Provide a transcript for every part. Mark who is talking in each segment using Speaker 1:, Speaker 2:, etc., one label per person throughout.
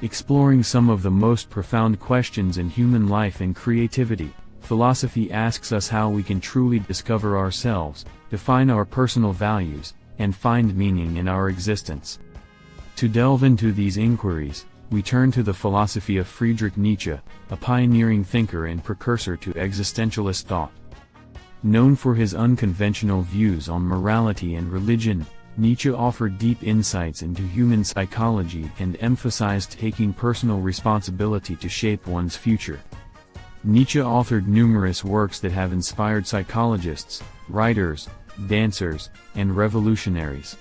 Speaker 1: Exploring some of the most profound questions in human life and creativity, philosophy asks us how we can truly discover ourselves, define our personal values, and find meaning in our existence. To delve into these inquiries, we turn to the philosophy of Friedrich Nietzsche, a pioneering thinker and precursor to existentialist thought. Known for his unconventional views on morality and religion, Nietzsche offered deep insights into human psychology and emphasized taking personal responsibility to shape one's future. Nietzsche authored numerous works that have inspired psychologists, writers, dancers, and revolutionaries.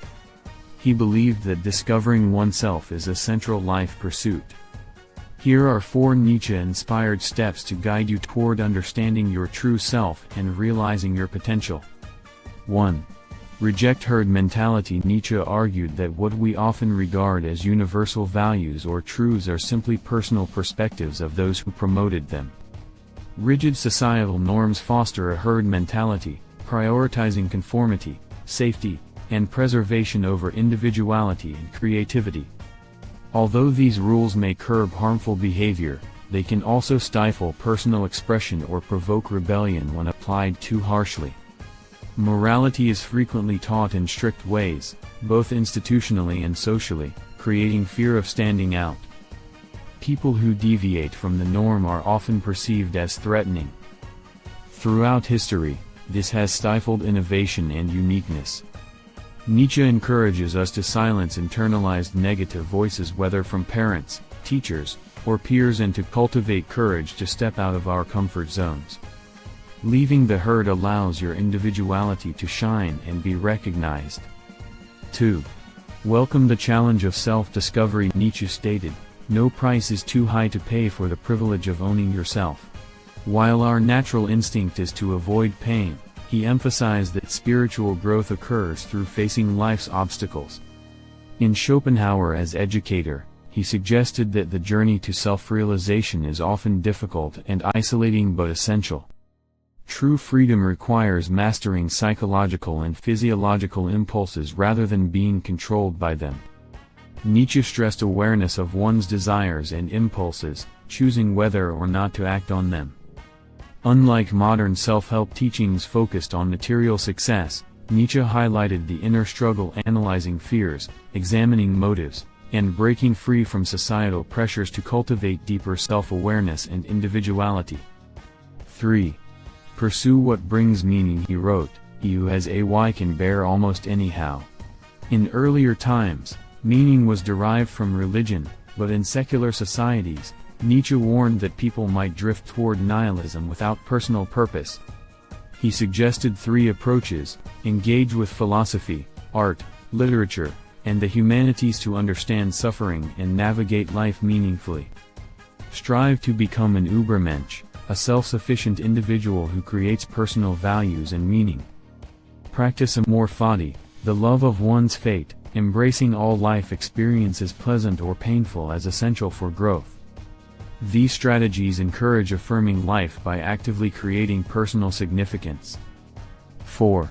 Speaker 1: He believed that discovering oneself is a central life pursuit. Here are 4 Nietzsche-inspired steps to guide you toward understanding your true self and realizing your potential. 1. Reject herd mentality. Nietzsche argued that what we often regard as universal values or truths are simply personal perspectives of those who promoted them. Rigid societal norms foster a herd mentality, prioritizing conformity, safety, and preservation over individuality and creativity. Although these rules may curb harmful behavior, they can also stifle personal expression or provoke rebellion when applied too harshly. Morality is frequently taught in strict ways, both institutionally and socially, creating fear of standing out. People who deviate from the norm are often perceived as threatening. Throughout history, this has stifled innovation and uniqueness. Nietzsche encourages us to silence internalized negative voices, whether from parents, teachers, or peers, and to cultivate courage to step out of our comfort zones. Leaving the herd allows your individuality to shine and be recognized. 2. Welcome the challenge of self-discovery. Nietzsche stated, "No price is too high to pay for the privilege of owning yourself." While our natural instinct is to avoid pain, he emphasized that spiritual growth occurs through facing life's obstacles. In Schopenhauer as educator, he suggested that the journey to self-realization is often difficult and isolating but essential. True freedom requires mastering psychological and physiological impulses rather than being controlled by them. Nietzsche stressed awareness of one's desires and impulses, choosing whether or not to act on them. Unlike modern self-help teachings focused on material success, Nietzsche highlighted the inner struggle, analyzing fears, examining motives, and breaking free from societal pressures to cultivate deeper self-awareness and individuality. 3. Pursue what brings meaning. He wrote, "He who has a can bear almost anyhow." In earlier times, meaning was derived from religion, but in secular societies, Nietzsche warned that people might drift toward nihilism without personal purpose. He suggested 3 approaches: engage with philosophy, art, literature, and the humanities to understand suffering and navigate life meaningfully. Strive to become an Übermensch, a self-sufficient individual who creates personal values and meaning. Practice amor fati, the love of one's fate, embracing all life experiences, pleasant or painful, as essential for growth. These strategies encourage affirming life by actively creating personal significance. 4.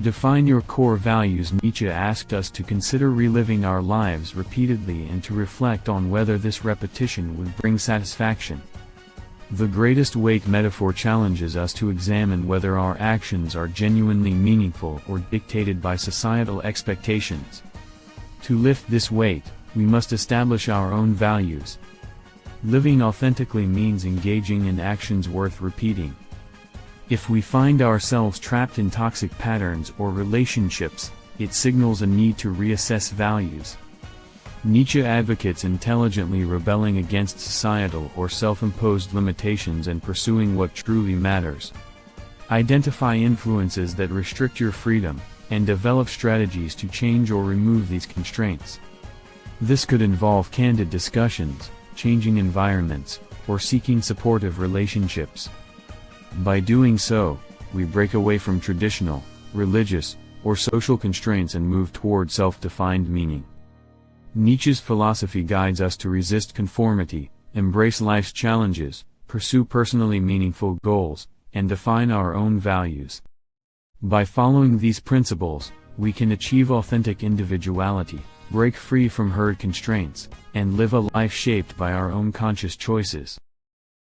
Speaker 1: Define your core values. Nietzsche asked us to consider reliving our lives repeatedly and to reflect on whether this repetition would bring satisfaction. The greatest weight metaphor challenges us to examine whether our actions are genuinely meaningful or dictated by societal expectations. To lift this weight, we must establish our own values. Living authentically means engaging in actions worth repeating. If we find ourselves trapped in toxic patterns or relationships, it signals a need to reassess values. Nietzsche advocates intelligently rebelling against societal or self-imposed limitations and pursuing what truly matters. Identify influences that restrict your freedom, and develop strategies to change or remove these constraints. This could involve candid discussions, changing environments, or seeking supportive relationships. By doing so, we break away from traditional, religious, or social constraints and move toward self-defined meaning. Nietzsche's philosophy guides us to resist conformity, embrace life's challenges, pursue personally meaningful goals, and define our own values. By following these principles, we can achieve authentic individuality, break free from herd constraints, and live a life shaped by our own conscious choices.